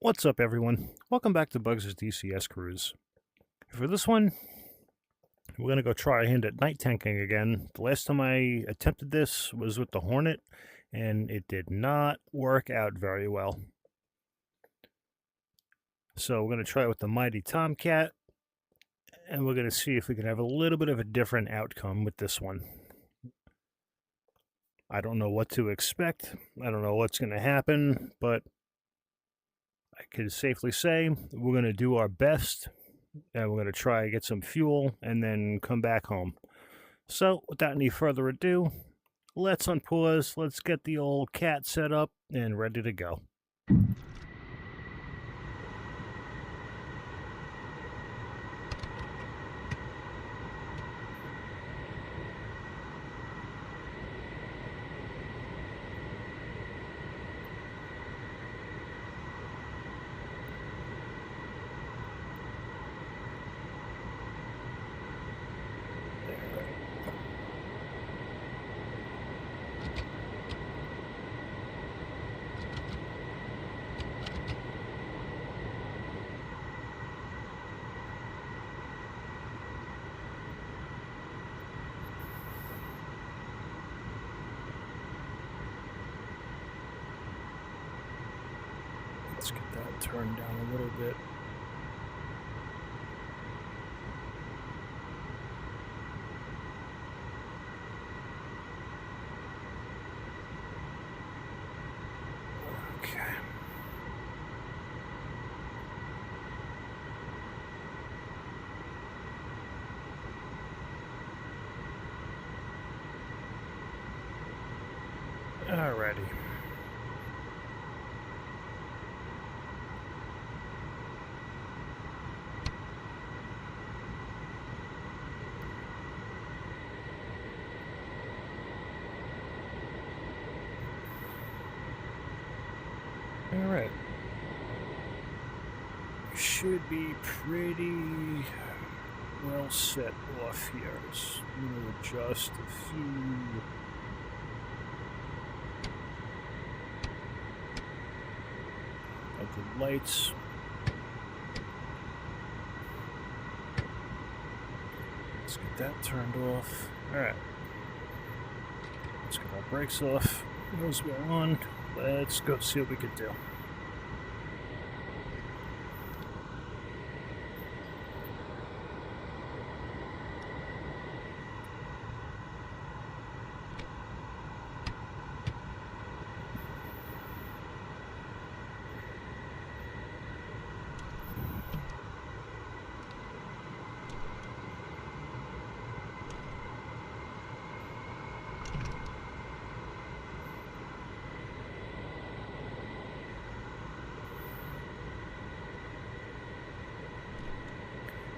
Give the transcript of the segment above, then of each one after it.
What's up, everyone? Welcome back to Bugs' DCS Cruise. For this one, we're going to go try a hand at night tanking again. The last time I attempted this was with the Hornet, and it did not work out very well. So we're going to try it with the mighty Tomcat, and we're going to see if we can have a little bit of a different outcome with this one. I don't know what to expect. I don't know what's going to happen, but I can safely say we're going to do our best, and we're going to try to get some fuel and then come back home. So without any further ado, let's unpause, let's get the old cat set up and ready to go. Let's get that turned down a little bit. Okay. Alrighty. Alright. Should be pretty well set off here. Just going to adjust a few of the lights. Let's get that turned off. Alright. Let's get our brakes off. Those go on. Let's go see what we can do.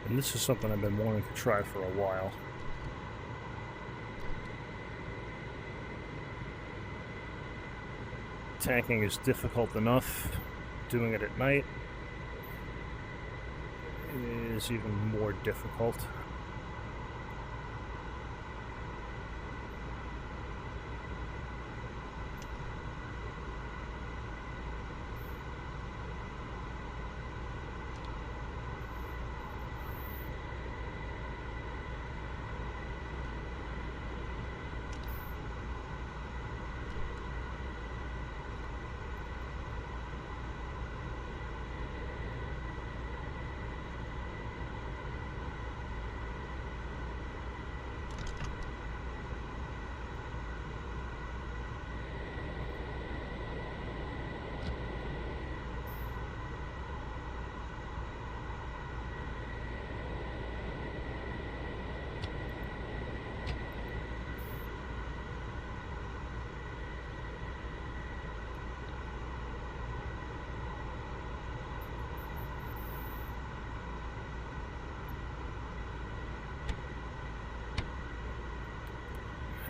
And this is something I've been wanting to try for a while. Tanking is difficult enough. Doing it at night is even more difficult.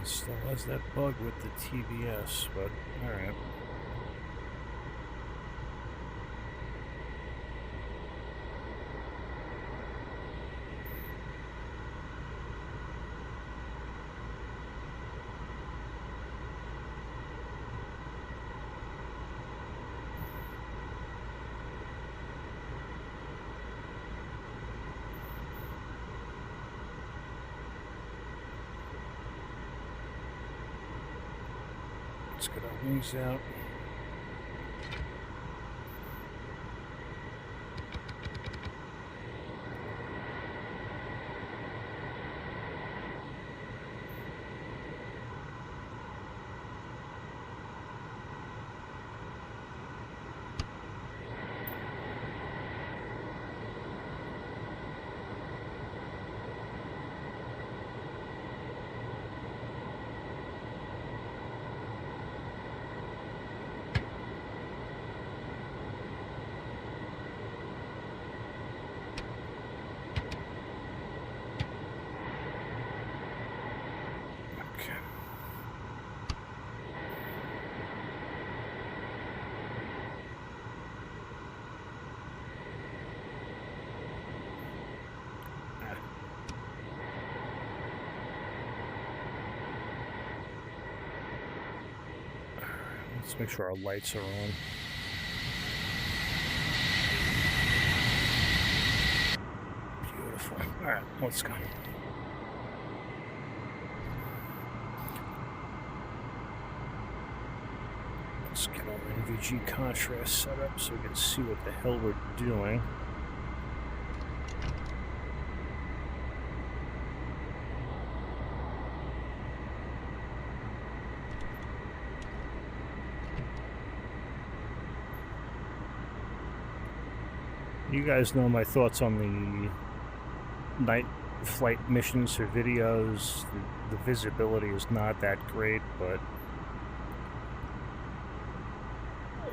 Still has that bug with the TBS, but alright. Let's get our wings out. Let's make sure our lights are on. Beautiful. All right, let's go. Let's get our NVG contrast set up so we can see what the hell we're doing. You guys know my thoughts on the night flight missions or videos. The visibility is not that great, but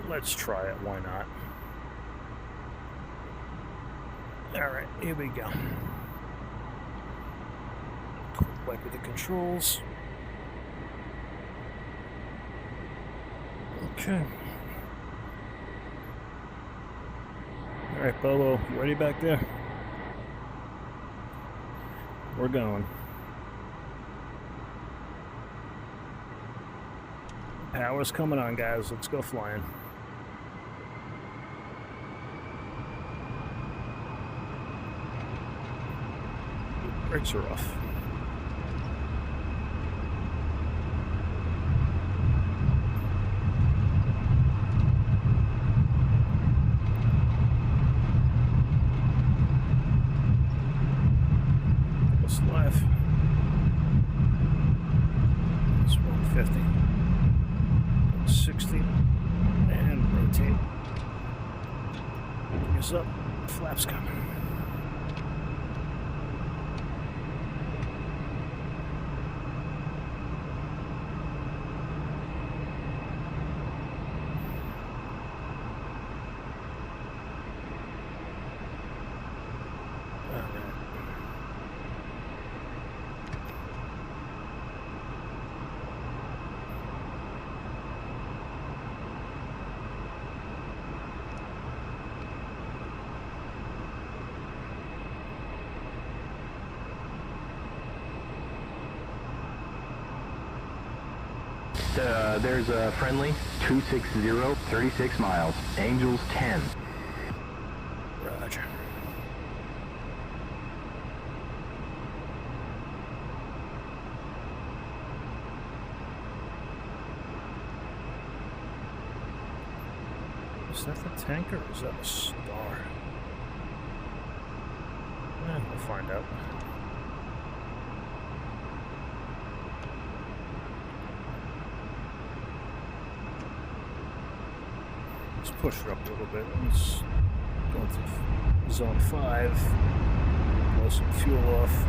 let's try it. Why not? Alright, here we go. Quick wipe of the controls. Okay. Alright, Bobo, you ready back there? We're going. Power's coming on, guys. Let's go flying. Brakes are off. Left. It's 150. 160. And rotate. Wings up. Flaps coming. There's a friendly 260, 36 miles, Angels 10. Roger. Is that the tanker or is that a star? We'll find out. Let's push it up a little bit. Let's go into zone 5. Blow some fuel off.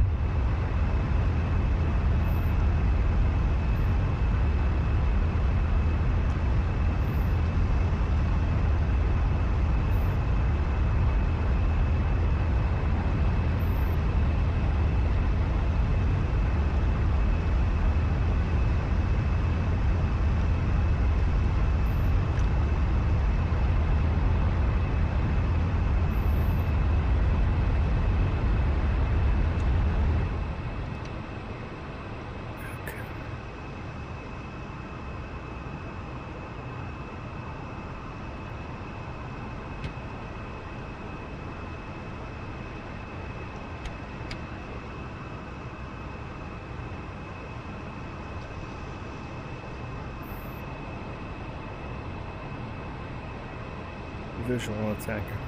Visual attacker.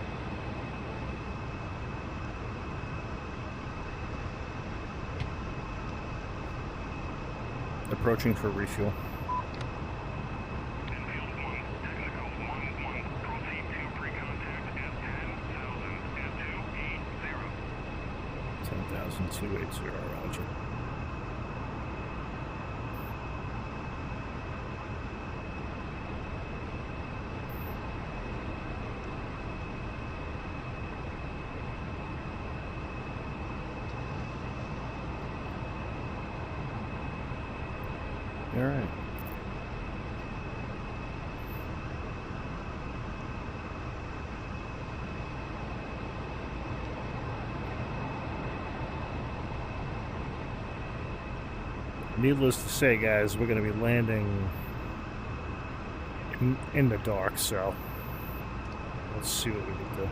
Approaching for refuel. Infield 1, technical 1-1, proceed to pre-contact at 10,000 at 280. 10,280, roger. All right. Needless to say, guys, we're going to be landing in the dark, so let's see what we can do.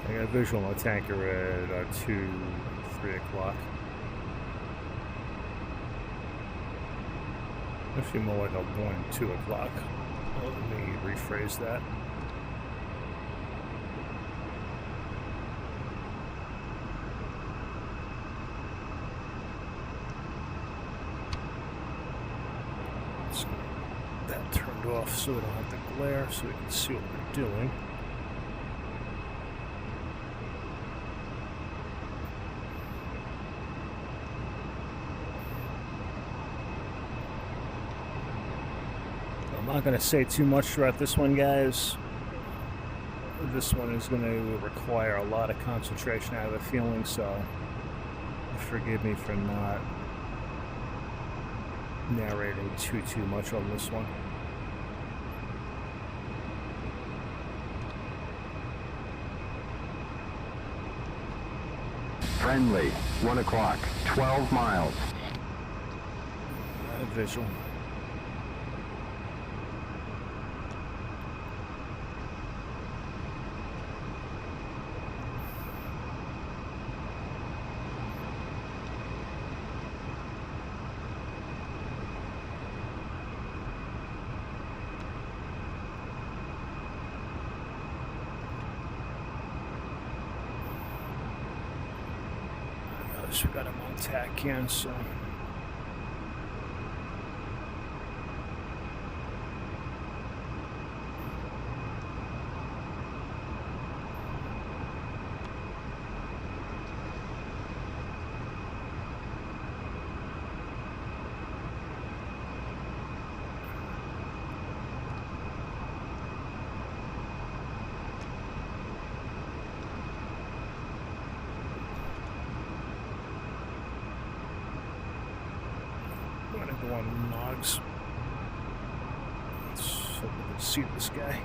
I got a visual attacker at 2, 3 o'clock. Actually, more like a 1, 2 o'clock. Let me rephrase that. Let's get that turned off so we don't have to glare, so we can see what we're doing. I'm not going to say too much throughout this one, guys. This one is going to require a lot of concentration, I have a feeling, so forgive me for not narrating too much on this one. Friendly, 1 o'clock, 12 miles. Visual. We got him on tack in, so I'm gonna go on logs. Let's hope we can see this guy.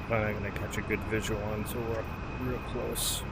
I'm not gonna catch a good visual until we're real close.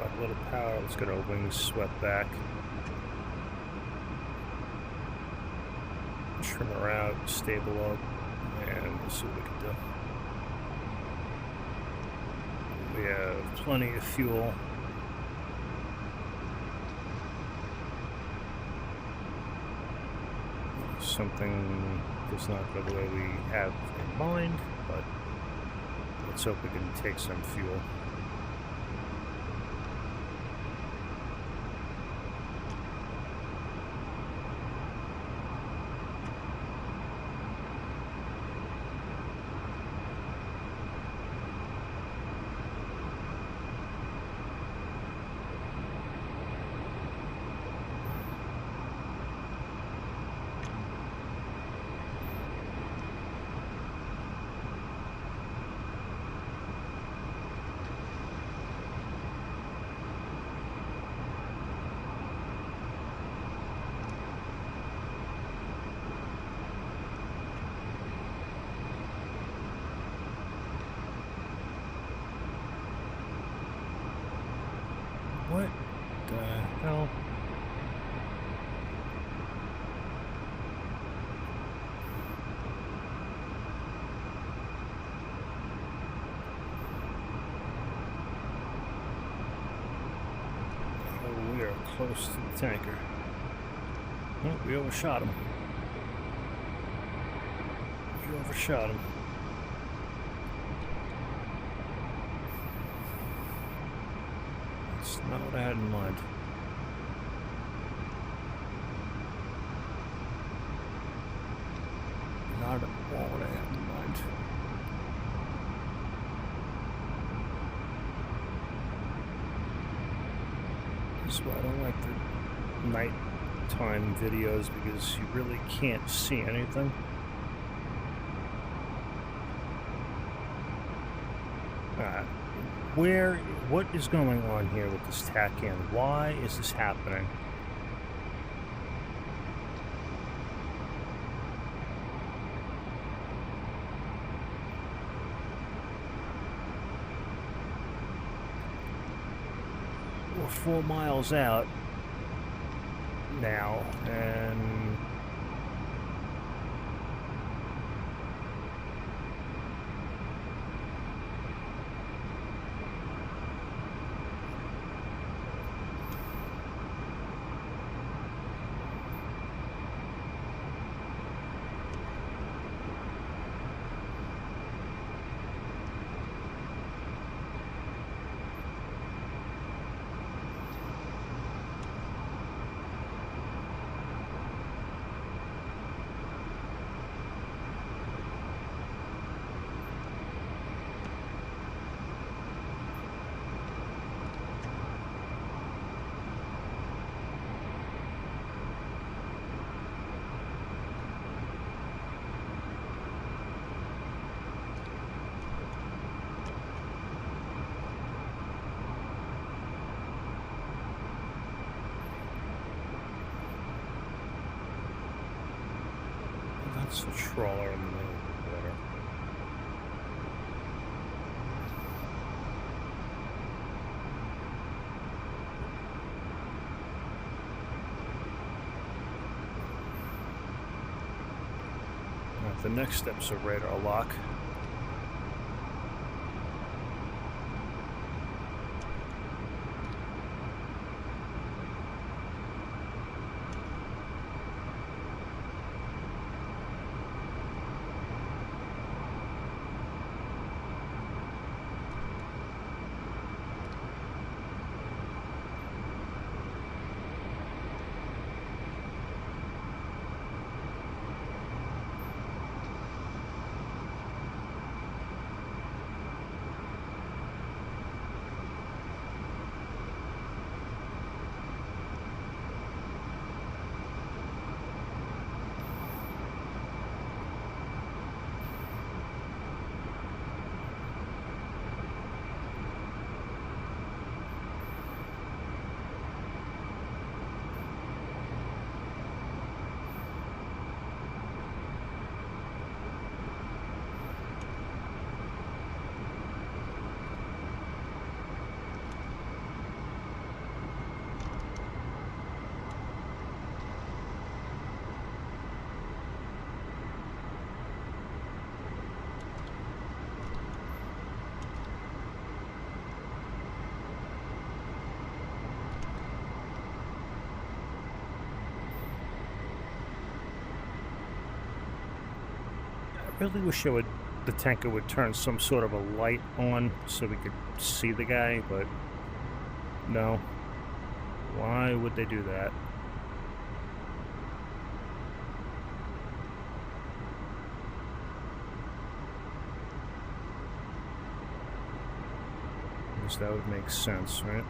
Got a little power. Let's get our wings swept back. Trim her out, stable up, and we'll see what we can do. We have plenty of fuel. Something does not go the way we have in mind, but let's hope we can take some fuel. What the hell? Oh, we are close to the tanker. Oh, we overshot him. We overshot him. That's not what I had in mind. Not at all what I had in mind. That's why I don't like the nighttime videos, because you really can't see anything. What is going on here with this TACAN? Why is this happening? We're 4 miles out now, and that's a trawler in the middle of the water. Alright, the next step's a radar lock. really wish the tanker would turn some sort of a light on so we could see the guy, but no. Why would they do that? I guess that would make sense, right?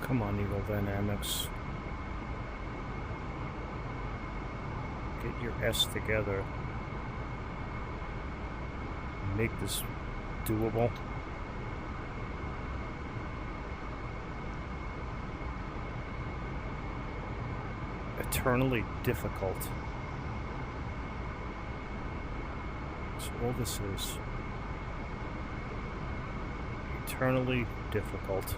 Come on, Eagle Dynamics. Get your S together. Make this doable. Eternally difficult. That's all this is. Eternally difficult.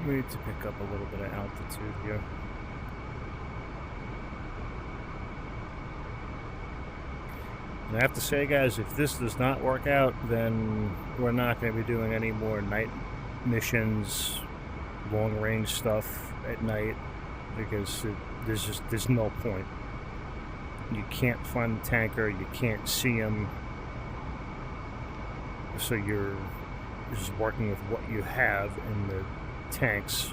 We need to pick up a little bit of altitude here. And I have to say, guys, if this does not work out, then we're not going to be doing any more night missions, long-range stuff at night, because there's no point. You can't find the tanker, you can't see him, so you're just working with what you have in the tanks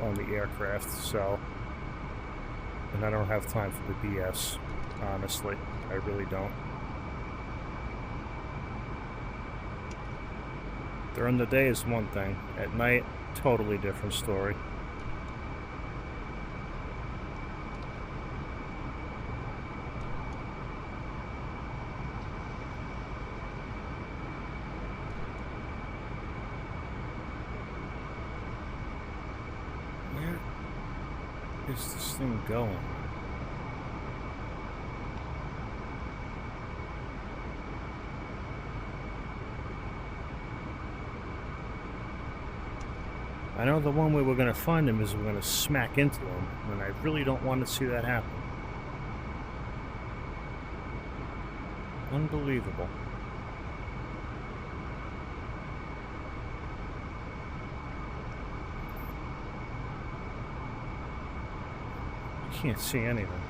on the aircraft, so, and I don't have time for the BS, honestly. I really don't. During the day is one thing. At night, totally different story. Where is this thing going? I know the one way we're going to find him is we're going to smack into him, and I really don't want to see that happen. Unbelievable. You can't see anything.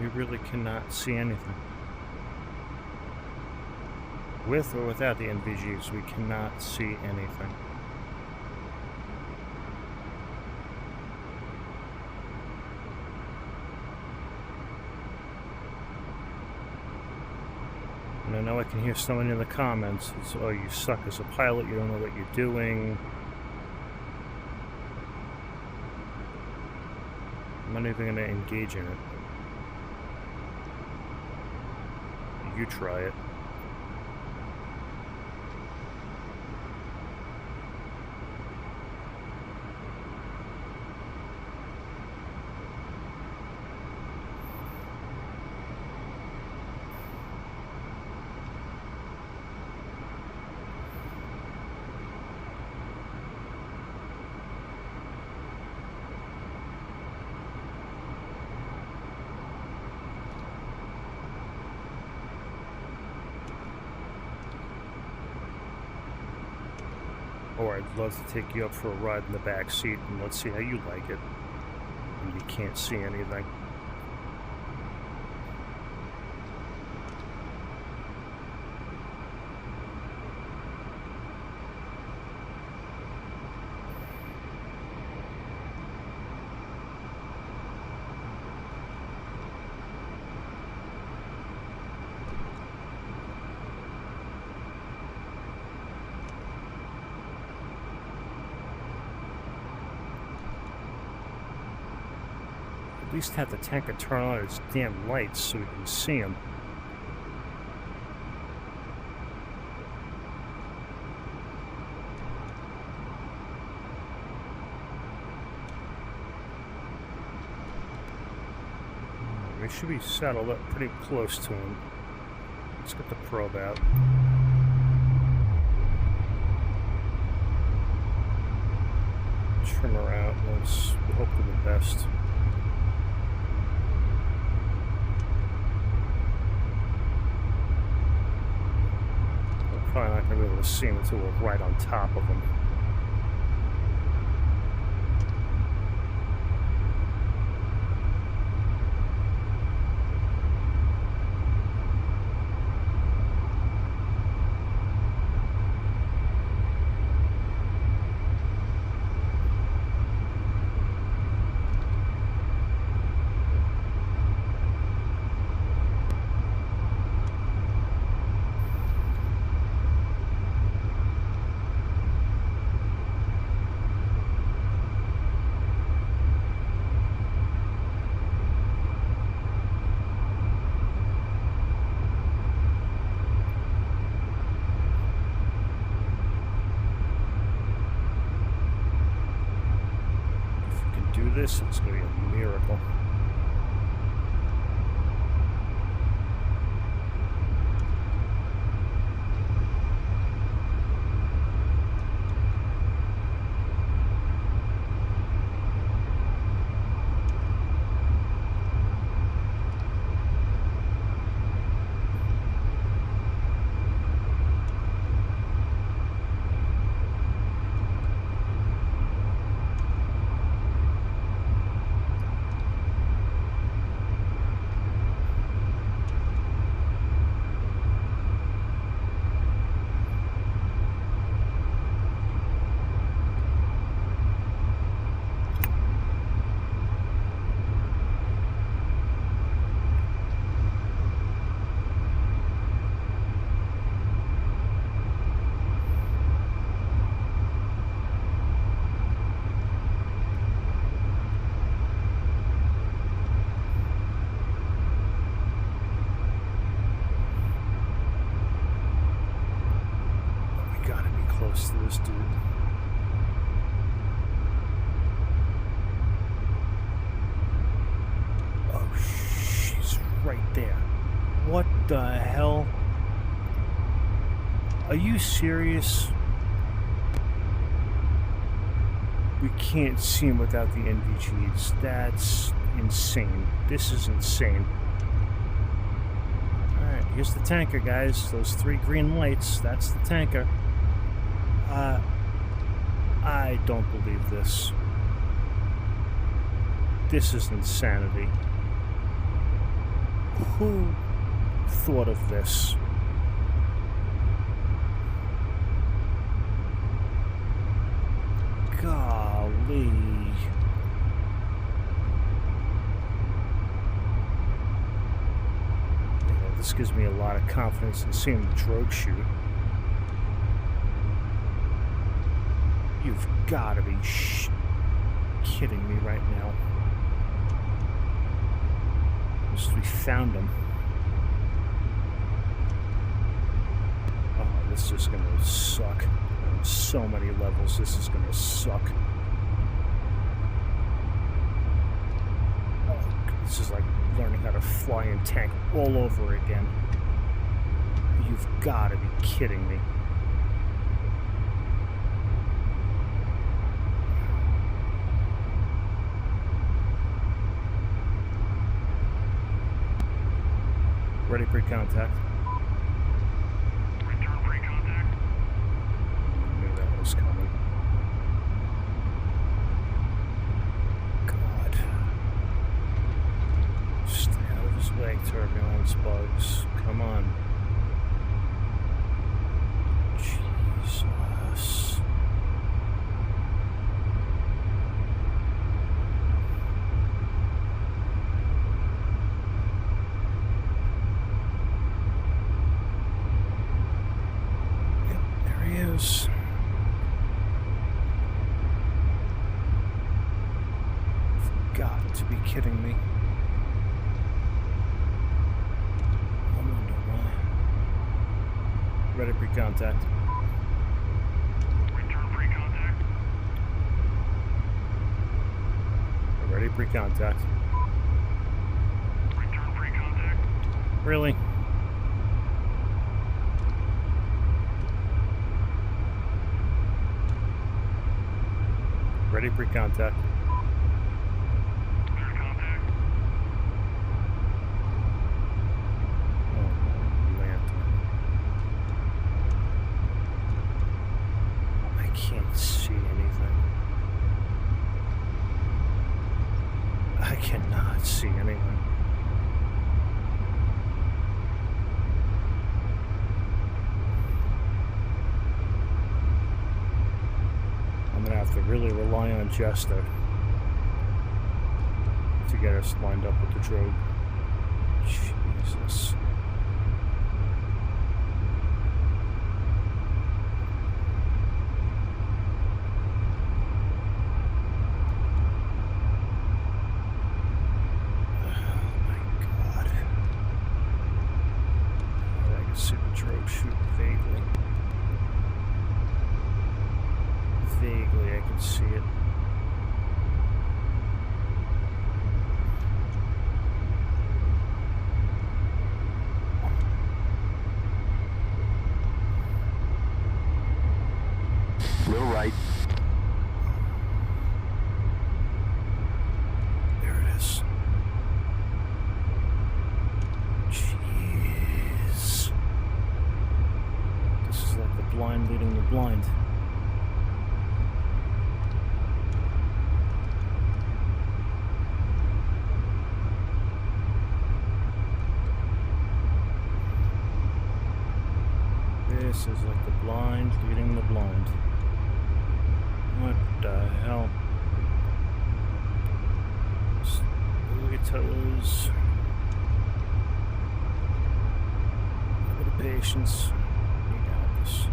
You really cannot see anything. With or without the NVGs, we cannot see anything. And I know I can hear someone in the comments, it's, oh, you suck as a pilot, you don't know what you're doing. I'm not even going to engage in it. You try it. Or I'd love to take you up for a ride in the back seat and let's see how you like it. And you can't see anything. At least have the tanker turn on its damn lights so we can see him. We should be saddled up pretty close to him. Let's get the probe out. Trim her out. Let's hope for the best. We're probably not going to be able to see him until we're right on top of him. This, it's going to be a miracle. Close to this dude. Oh, she's right there. What the hell? Are you serious? We can't see him without the NVGs. That's insane. This is insane. Alright, here's the tanker, guys. Those 3 green lights. That's the tanker. I don't believe this. This is insanity. Who thought of this? Golly. Yeah, this gives me a lot of confidence in seeing the drogue shoot. You've got to be kidding me right now. We found him. Oh, this is going to suck. On so many levels, this is going to suck. Oh, this is like learning how to fly in tank all over again. You've got to be kidding me. Ready pre-contact. Return pre-contact. Knew that was coming. God. Stay out of his way, turbulence bugs. Come on. Jesus. You've got to be kidding me. I wonder why. Ready pre-contact. Return pre-contact. Ready pre-contact. Return Really? Ready, pre-contact. Clear contact. Oh, man. I can't see anything. I cannot see anything. I'm gonna have to really rely on Jester to get us lined up with the drogue. Jesus. Shoot vaguely. Vaguely, I can see it. Little right. There it is. Jeez. This is like the blind leading the blind. This is like the blind leading the blind. What the hell? Look at toes. A bit of patience. You got this.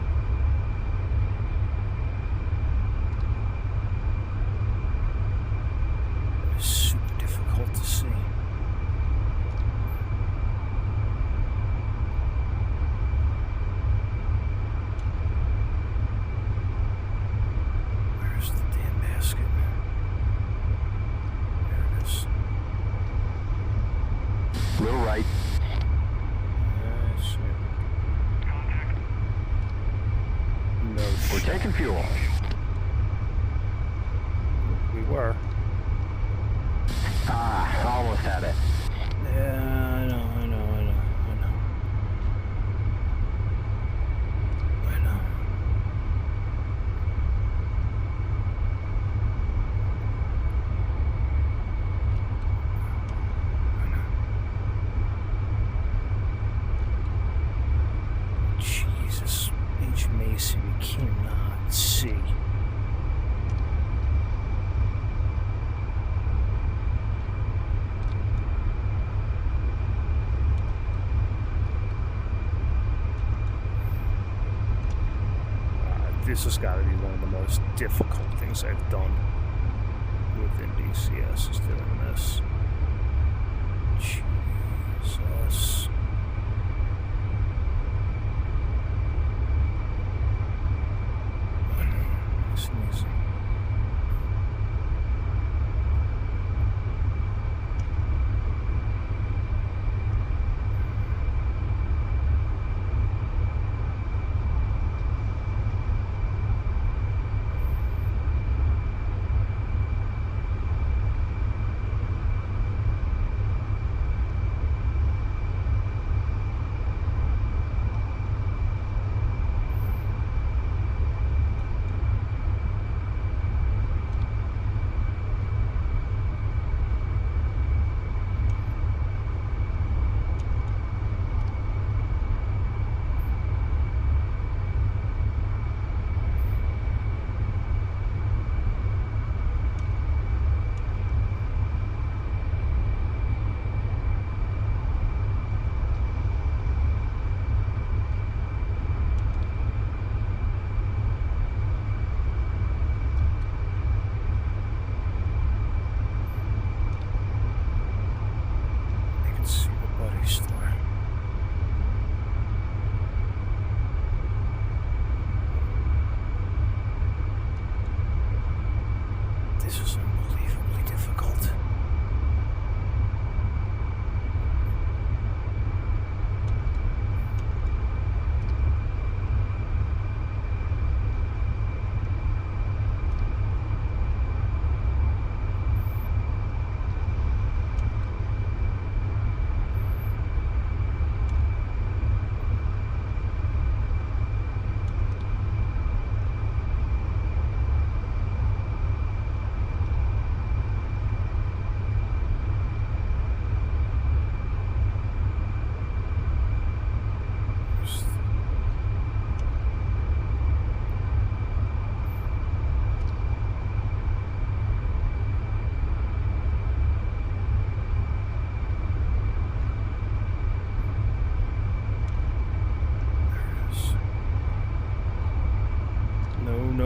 It's super difficult to see. Where's the damn basket? There it is. Little right. That's it. Contact. No We're shit. taking fuel. We were. Ah, almost had it. Yeah, I know. Jesus, H. Macy, we cannot see. This has got to be one of the most difficult things I've done within DCS is doing this. Jesus. Nice and easy.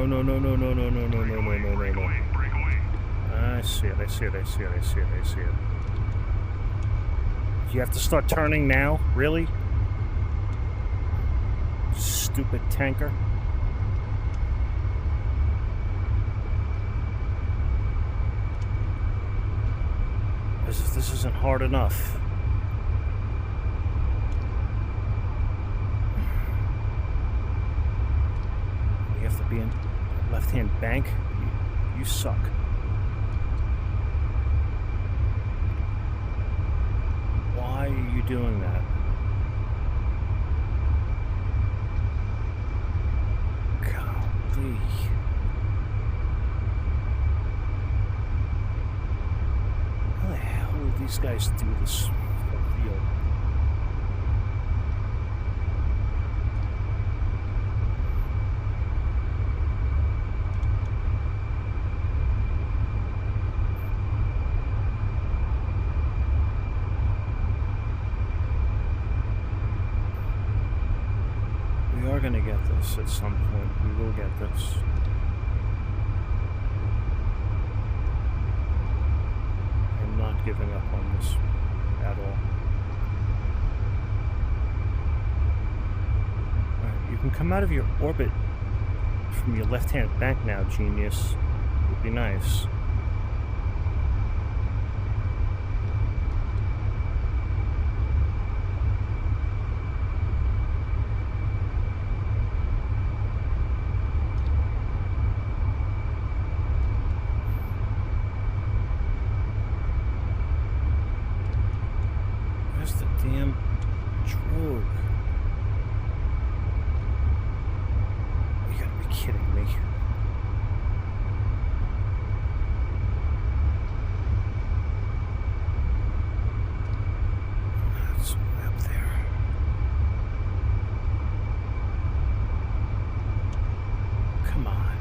no, no, no, no, no, no, no, no, no, no, no, Break no. away, break away. I see it, I see it, I see it, I see it, I see it. You have to start turning now? Really? Stupid tanker. As if this isn't hard enough. You have to be in left-hand bank? You suck. Why are you doing that? Golly. How the hell do these guys do this whole field? We are going to get this at some point. We will get this. I'm not giving up on this at all. Alright, you can come out of your orbit from your left-hand bank now, genius. Would be nice. Where's the damn drogue? You gotta be kidding me. That's way up there. Come on.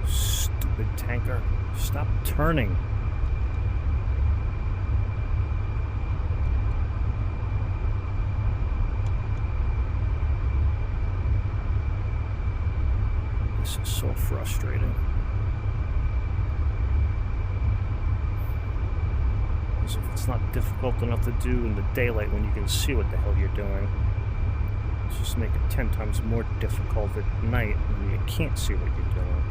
Stupid tanker. Stop turning. This is so frustrating. As if it's not difficult enough to do in the daylight when you can see what the hell you're doing. Let's just make it 10 times more difficult at night when you can't see what you're doing.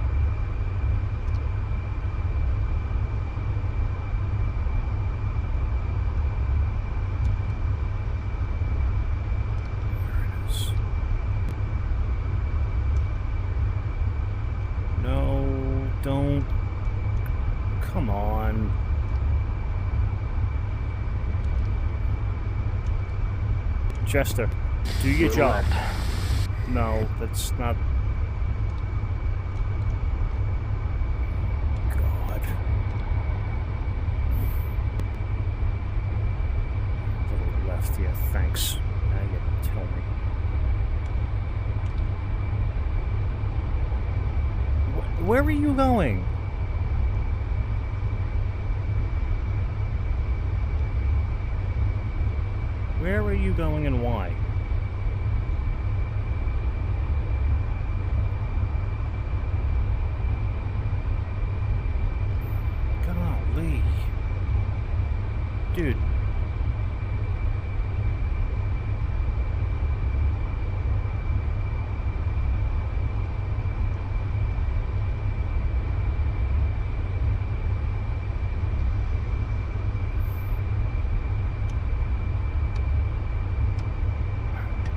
There it is. No, don't. Come on. Chester, do your Little job. left. No, that's not. God. Little left here, thanks. Now you tell me. Where are you going? Where are you going and why? Golly. Dude.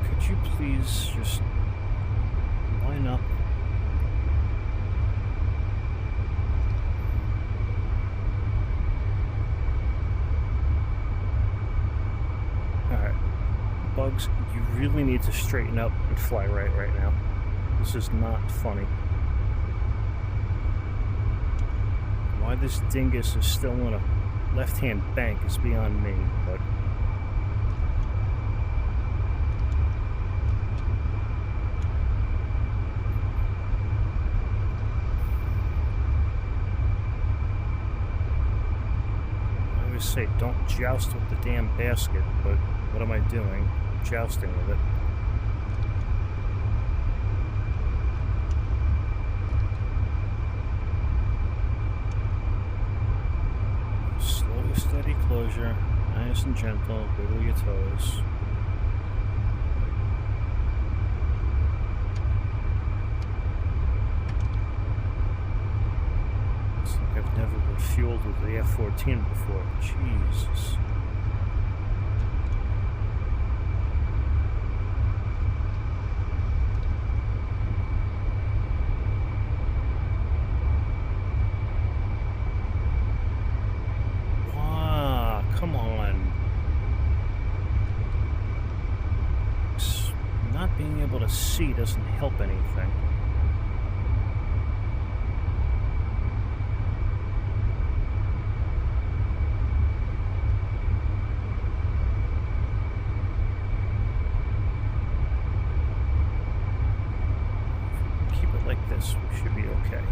Could you please just line up? Alright. Bugs, you really need to straighten up and fly right now. This is not funny. Why this dingus is still in a left-hand bank is beyond me, but... I always say don't joust with the damn basket, but what am I doing? Jousting with it. closure. Nice and gentle. Wiggle your toes. It's like I've never been fueled with the F-14 before. Jesus. Come on. Not being able to see doesn't help anything. If we keep it like this, we should be okay.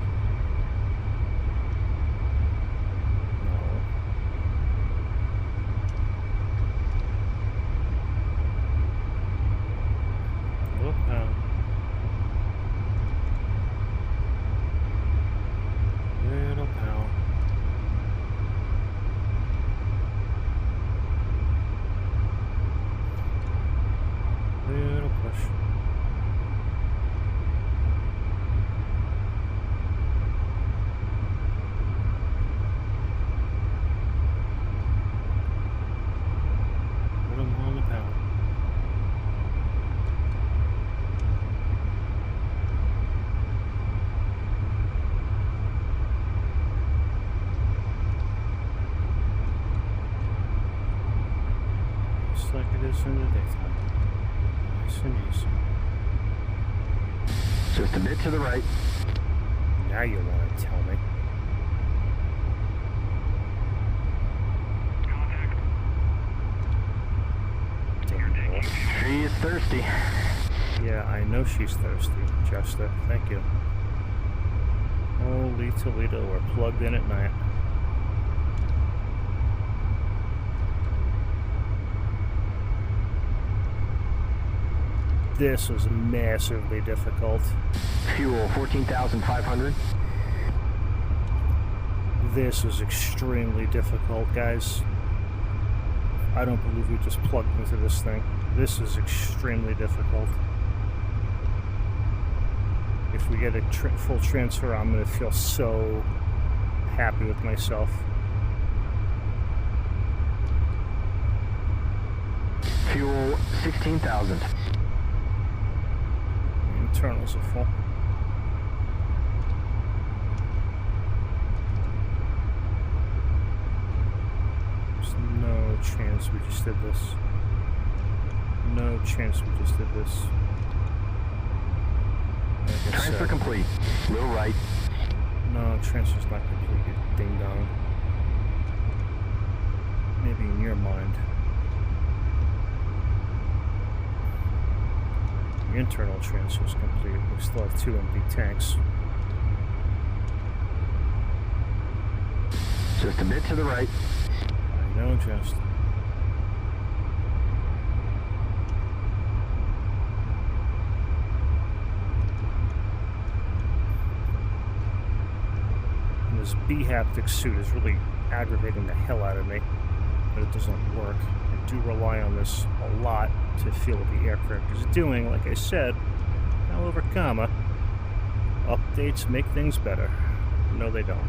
Like it is in the daytime. Nice and easy. Just a bit to the right. Now you want to tell me. Contact. Damn wolf. She is thirsty. Yeah, I know she's thirsty, Jester. Thank you. Holy Toledo, we're plugged in at night. This was massively difficult. Fuel 14,500. This is extremely difficult, guys. I don't believe we just plugged into this thing. This is extremely difficult. If we get a full transfer, I'm going to feel so happy with myself. Fuel 16,000. Internals are full. There's no chance we just did this. No chance we just did this. Like I Transfer said, complete. Little right. no, transfer's not complete, you ding dong. Maybe in your mind. The internal transfer is complete. We still have 2 empty tanks. Just a bit to the right. I know, just. And this B-haptic suit is really aggravating the hell out of me, but it doesn't work. I do rely on this a lot to feel what the aircraft is doing. Like I said, however, updates make things better. No, they don't.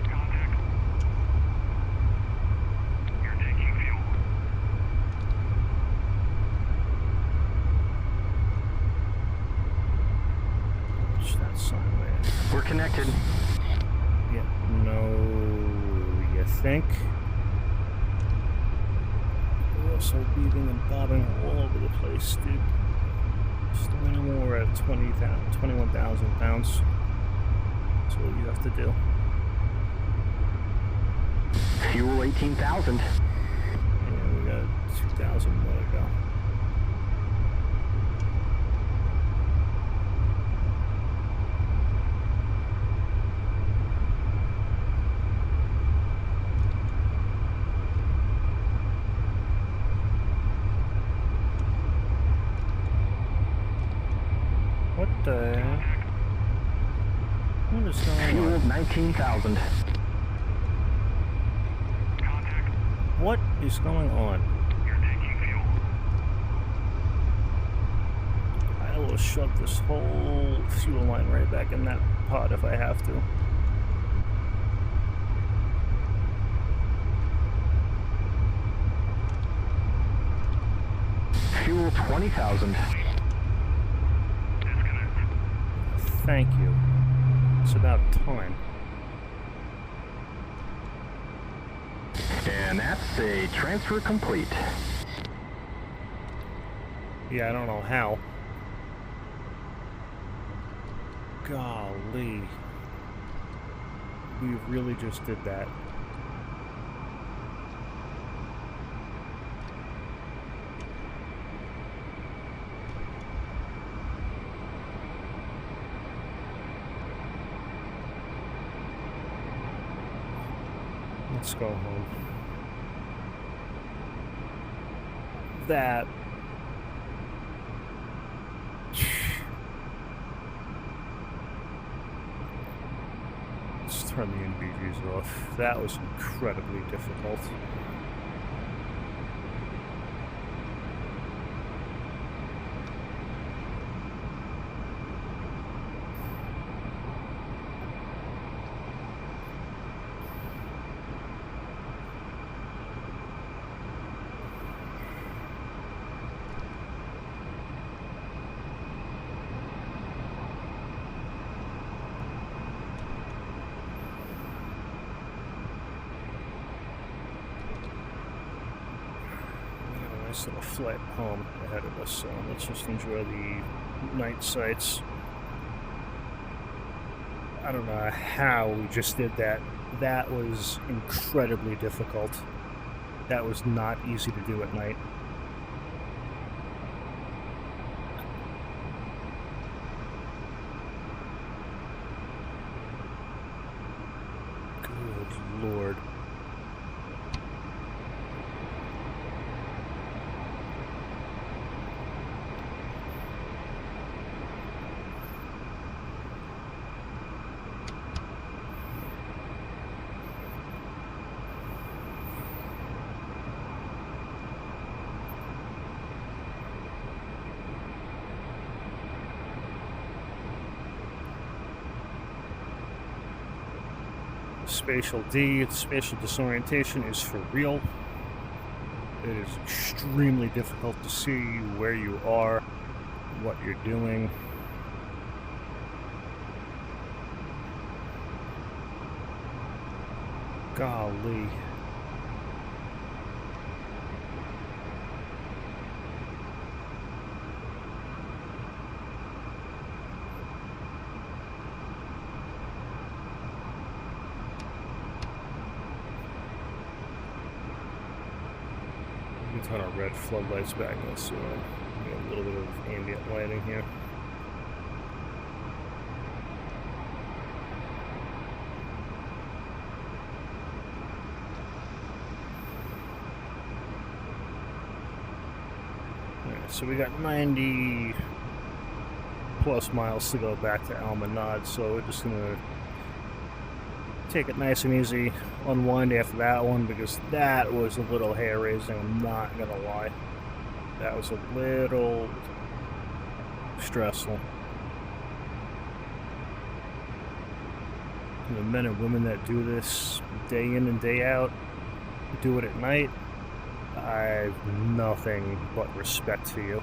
Contact. You're taking fuel. Watch that sign land. We're connected. Yeah, no, you think? We're also weaving and bobbing all over the place, dude. Still anymore, we're at 21,000 pounds. That's all you have to do. Fuel 18,000. Yeah, we got 2,000 more to go. What the? What is going Fuel on? 19,000. Contact. What is going on? You're taking fuel. I will shove this whole fuel line right back in that pod if I have to. Fuel 20,000. Disconnect. Thank you. It's about time. And that's a transfer complete. Yeah, I don't know how. Golly. We really just did that. Let's go home. That. Let's turn the NBGs off. That was incredibly difficult. Nice little flight home ahead of us, so let's just enjoy the night sights. I don't know how we just did that. That was incredibly difficult. That was not easy to do at night. Good Lord. Spatial D, spatial disorientation is for real. It is extremely difficult to see where you are, what you're doing. Golly. Turn our red floodlights back on so we get a little bit of ambient lighting here. Alright, so we got 90 plus miles to go back to Almanad, so we're just gonna take it nice and easy, unwind after that one, because that was a little hair-raising, I'm not gonna lie. That was a little stressful. And the men and women that do this day in and day out, do it at night, I have nothing but respect for you.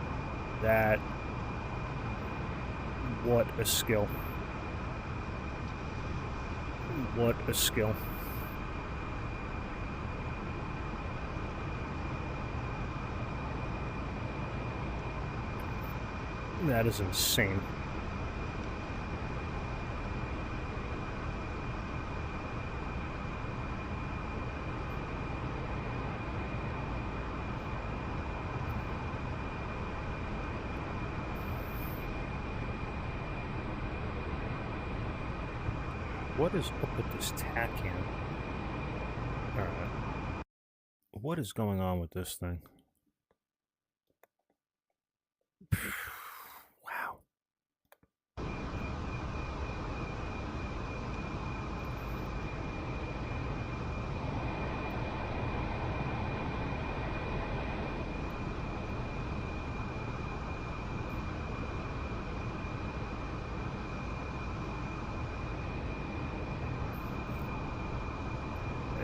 That, what a skill. What a skill. That is insane. What is up with this tack cam? Alright. What is going on with this thing? Wow.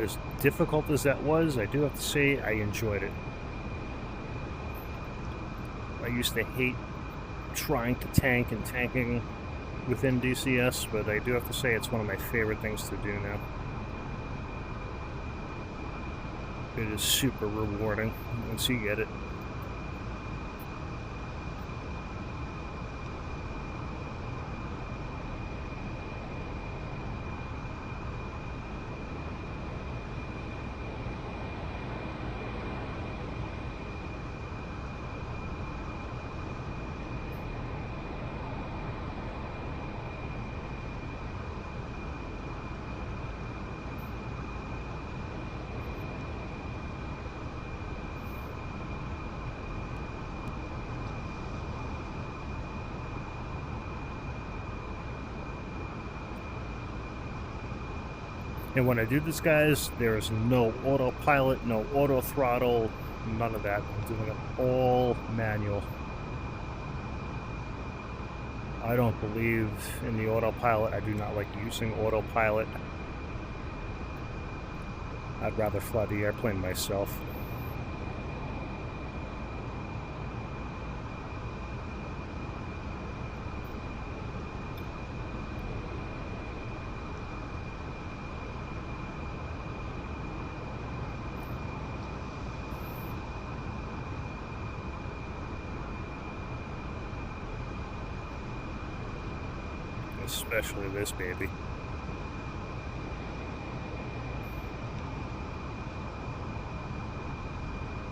as difficult as that was, I do have to say I enjoyed it. I used to hate trying to tank and tanking within DCS, but I do have to say it's one of my favorite things to do now. It is super rewarding once you get it. And when I do this, guys, there is no autopilot, no auto throttle, none of that. I'm doing it all manual. I don't believe in the autopilot. I do not like using autopilot. I'd rather fly the airplane myself. Especially this baby.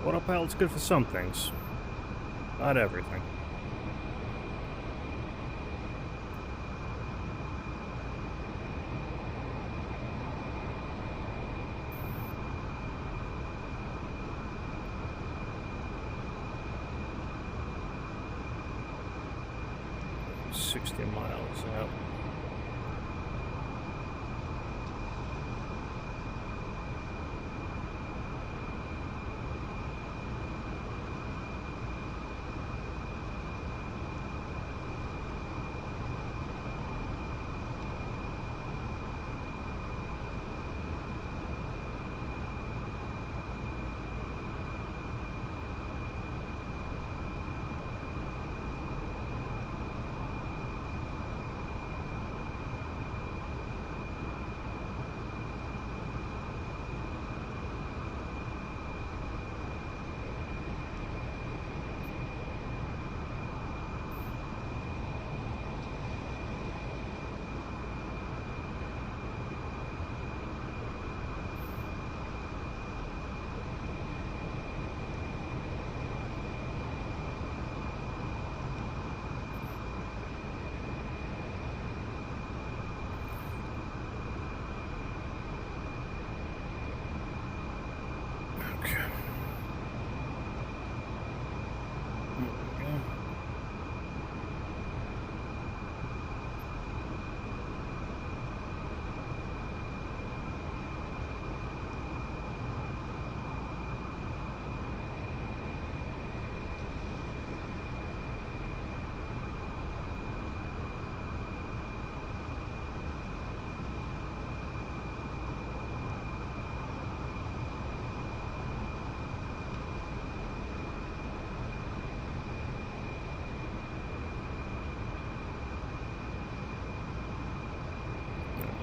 Autopilot's good for some things, not everything. $60 miles out.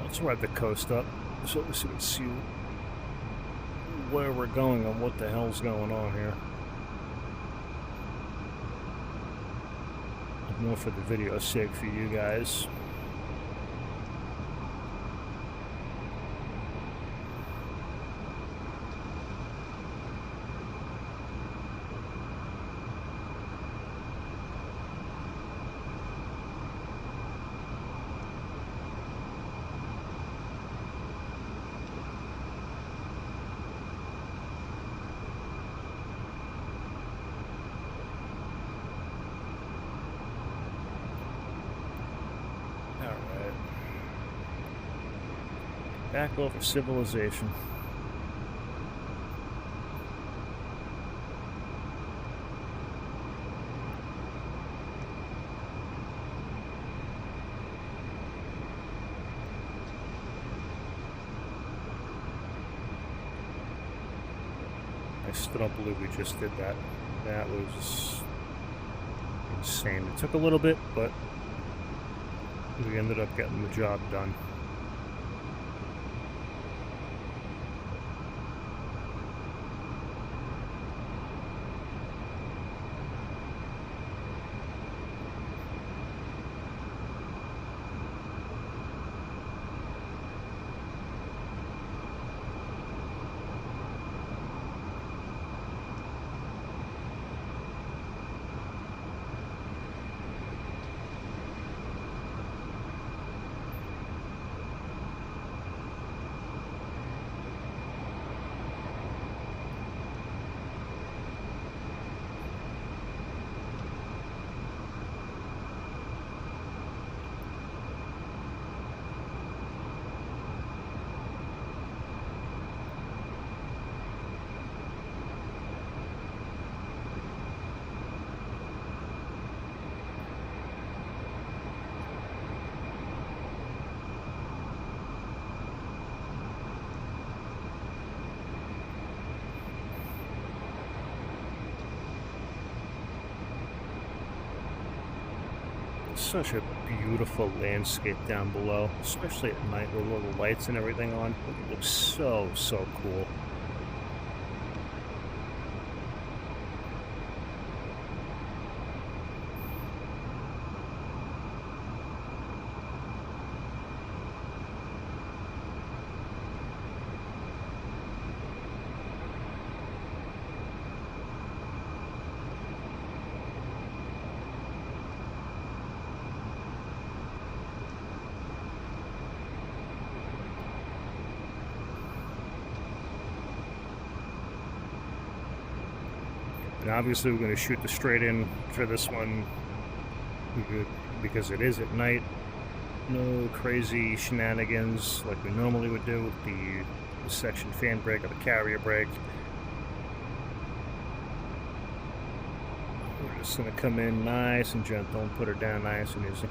Let's ride the coast up so we can see where we're going and what the hell's going on here. More for the video's sake for you guys. Back over civilization. I still don't believe we just did that. That was insane. It took a little bit, but we ended up getting the job done. Such a beautiful landscape down below, especially at night with all the lights and everything on. It looks so cool. And obviously we're going to shoot the straight in for this one because it is at night. No crazy shenanigans like we normally would do with the section fan brake or the carrier brake. We're just going to come in nice and gentle and put her down nice and easy.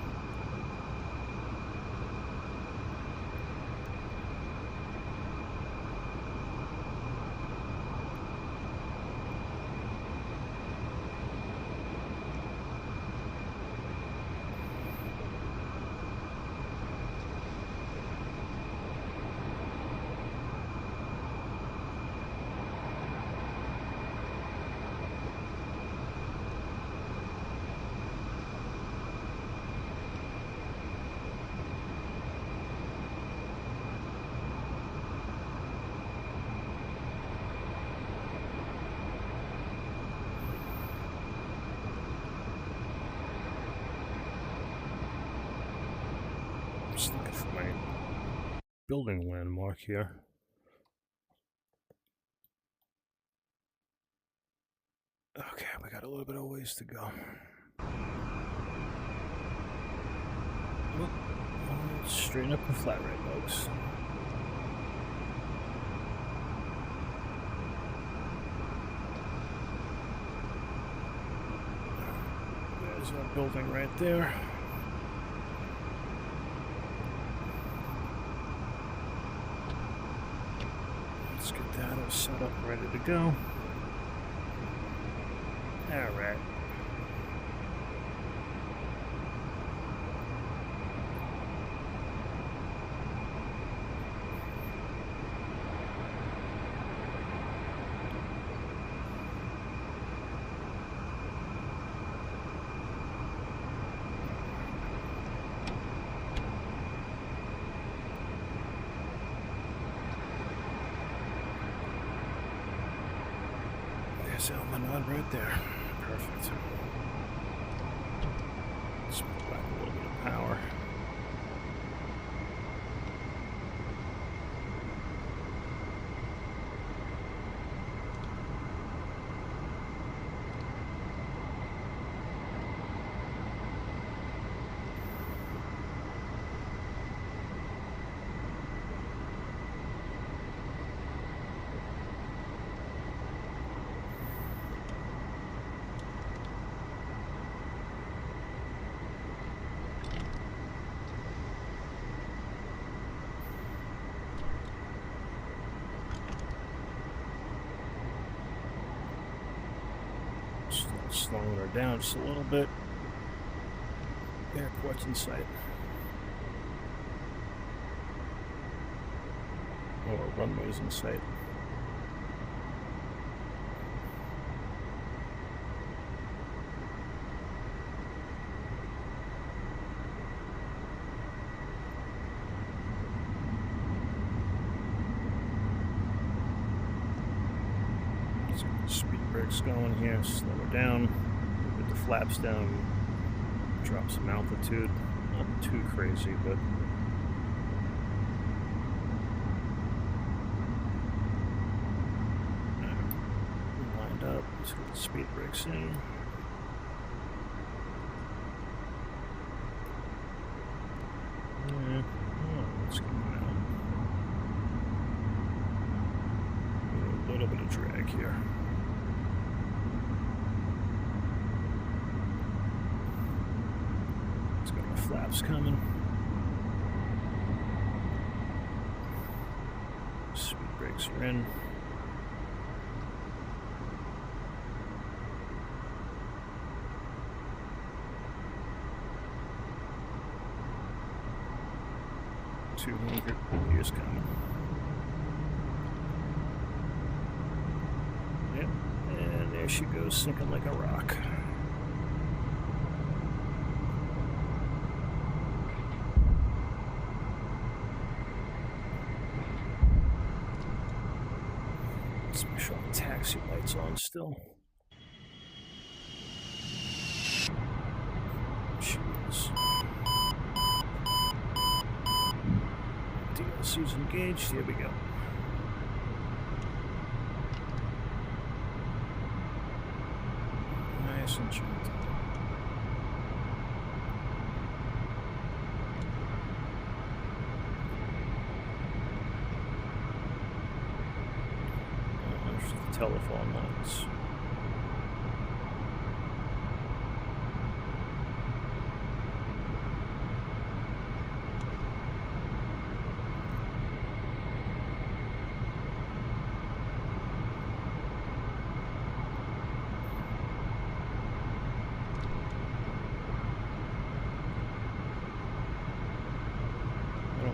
Just looking for my building landmark here. Okay, we got a little bit of ways to go. Straighten up and flat right, folks. There's our building right there. Let's get that all set up, ready to go. All right. There's Elmanod right there. Perfect. Let's put back a little bit of power. slowing her down just a little bit. Airport's in sight. Or runway's in sight. Let's get the speed brakes going here, slow her down, put the flaps down, drop some altitude. Not too crazy, but lined up. Let's get the speed brakes in. Let's get them out. A little bit of drag here. Let's get our flaps coming. Speed brakes are in. Here's coming. Yep, and there she goes, sinking like a rock. Let's make sure the taxi light's on still. Jeez. DCS engaged. Here we go. Nice and gentle. There's the telephone lines.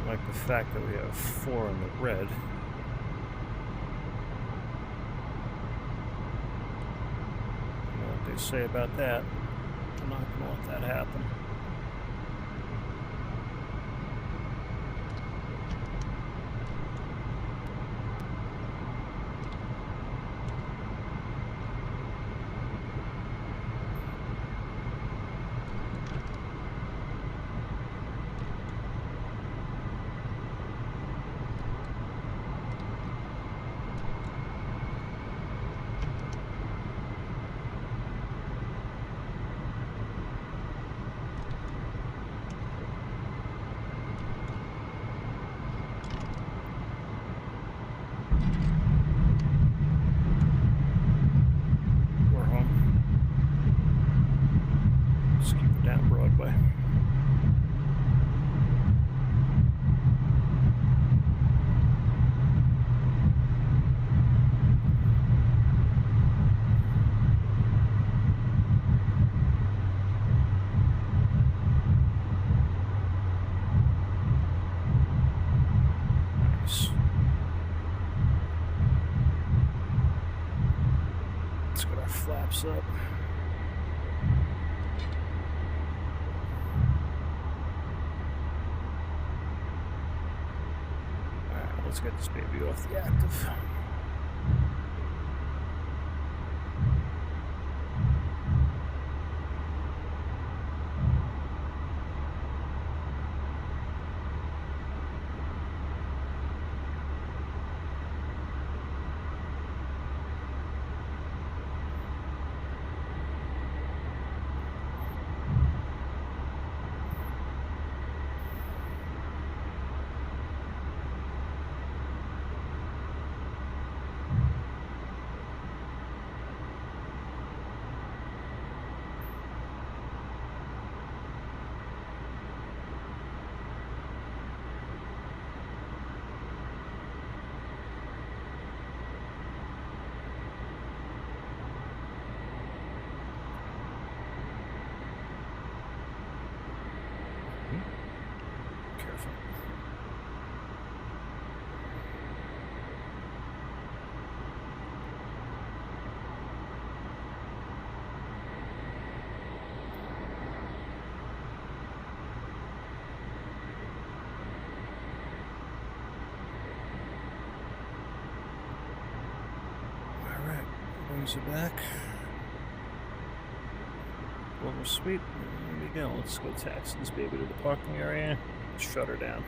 Like the fact that we have 4 in the red. You know what they say about that. I'm not going to let that happen. Flaps up. Alright, let's get this baby off the active. Wings are back. Over sweep. There we go. Let's go taxi this baby to the parking area. Shut her down.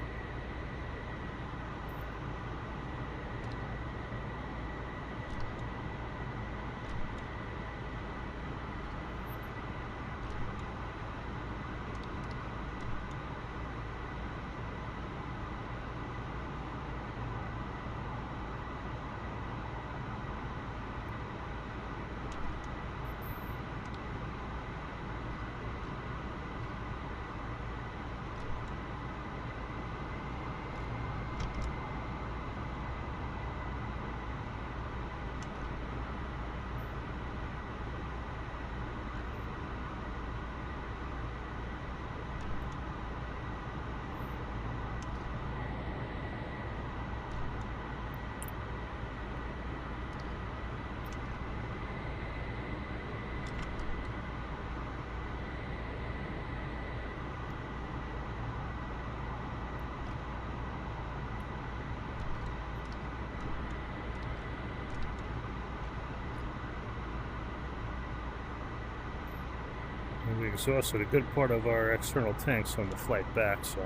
We exhausted a good part of our external tanks on the flight back, so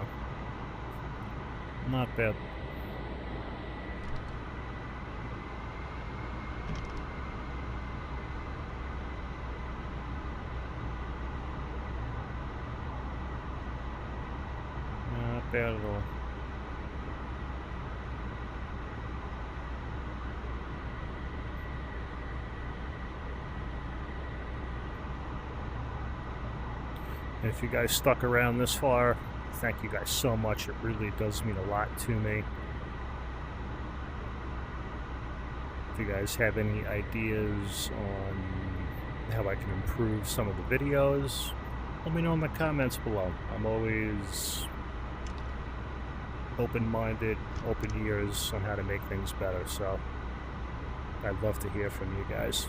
not bad. Not bad at all. And if you guys stuck around this far, thank you guys so much. It really does mean a lot to me. If you guys have any ideas on how I can improve some of the videos, let me know in the comments below. I'm always open-minded, open ears on how to make things better, so I'd love to hear from you guys.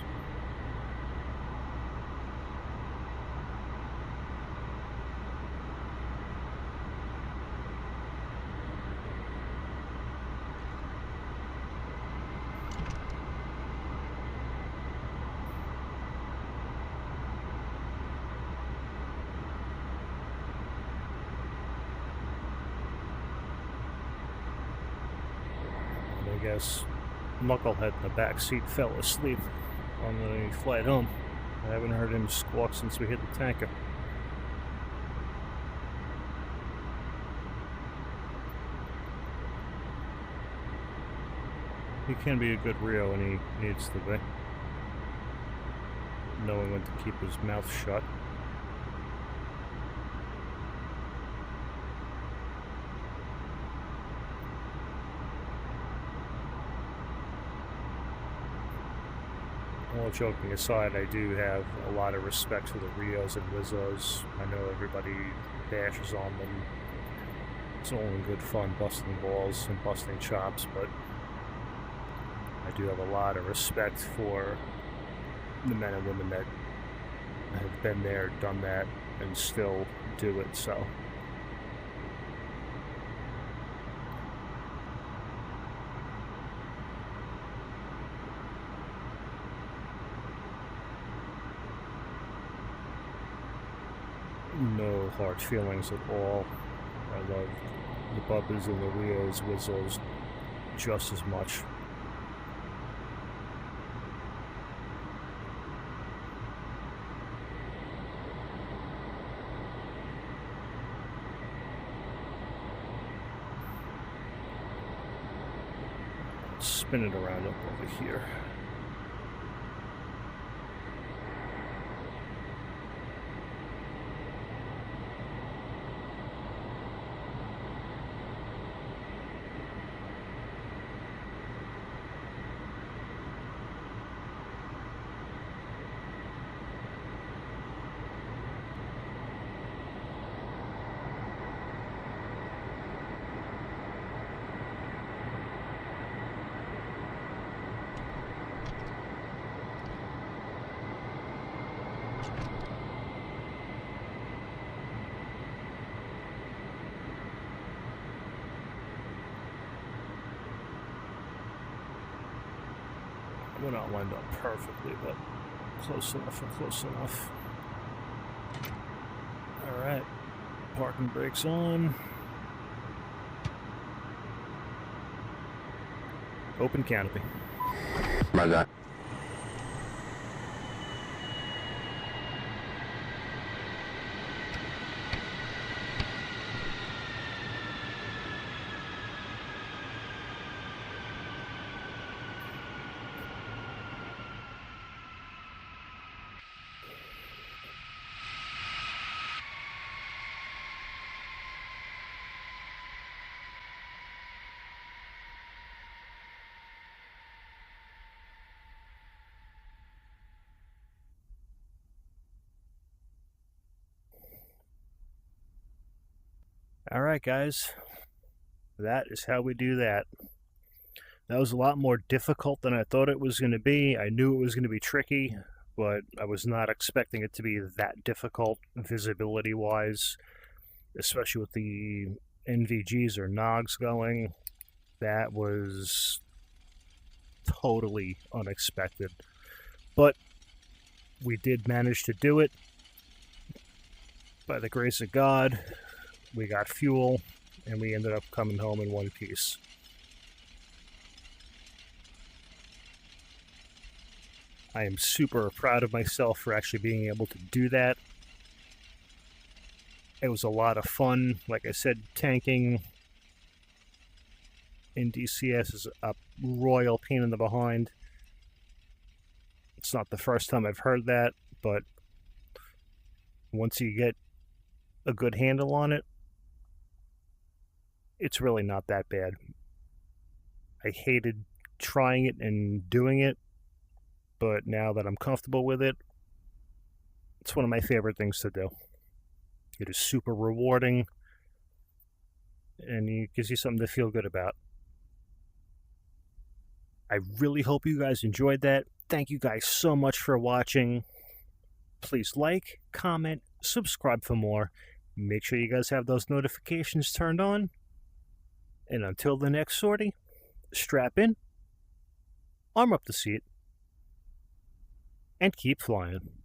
I guess Knucklehead in the back seat fell asleep on the flight home. I haven't heard him squawk since we hit the tanker. He can be a good Rio when he needs to be, knowing when to keep his mouth shut. All joking aside, I do have a lot of respect for the Rios and Wizzos. I know everybody bashes on them. It's all in good fun busting balls and busting chops, but I do have a lot of respect for the men and women that have been there, done that, and still do it, so. No hard feelings at all. I love the Bubbas and the Rios, Wizzles just as much. Spin it around up over here. We're not lined up perfectly, but close enough and close enough. Alright. Parking brakes on. Open canopy. Roger that. Alright, guys. That is how we do that. That was a lot more difficult than I thought it was going to be. I knew it was going to be tricky, but I was not expecting it to be that difficult visibility-wise, especially with the NVGs or NOGs going. That was totally unexpected. But we did manage to do it. By the grace of God, we got fuel, and we ended up coming home in one piece. I am super proud of myself for actually being able to do that. It was a lot of fun. Like I said, tanking in DCS is a royal pain in the behind. It's not the first time I've heard that, but once you get a good handle on it, it's really not that bad. I hated trying it and doing it, but now that I'm comfortable with it, it's one of my favorite things to do. It is super rewarding, and it gives you something to feel good about. I really hope you guys enjoyed that. Thank you guys so much for watching. Please like, comment, subscribe for more. Make sure you guys have those notifications turned on. And until the next sortie, strap in, arm up the seat, and keep flying.